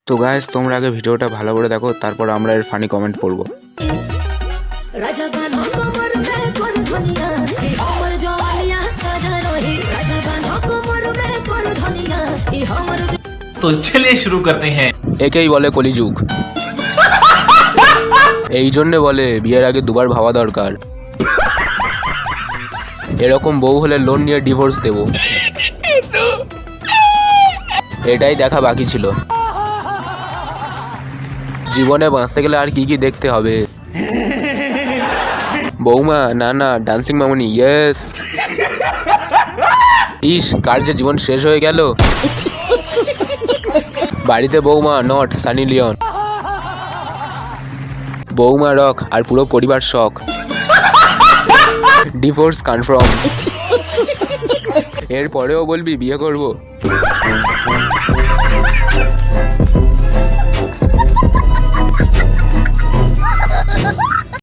তো গাইস তোমরা আগে ভিডিওটা ভালো করে দেখো, তারপর আমরা এর ফানি কমেন্ট পড়বো। तो चलिए शुरू करते हैं। একেই বলে কলিযুগ। এই জন্যে বলে বিয়ের আগে দুবার ভাবা দরকার। এরকম বউ হলে লোন নিয়ে ডিভোর্স দেব। এটাই দেখা বাকি ছিল। জীবনে বাঁচতে গেলে আর কি কি দেখতে হবে? বৌমা, না না, ডান্সিং মামুনি, ইয়েস। ইস, কার যে জীবন শেষ হয়ে গেল। বাড়িতে বৌমা নট সানি লিওন। বৌমা রক আর পুরো পরিবার শক। Divorce confirm. এরপরেও বলবি বিয়ে করব?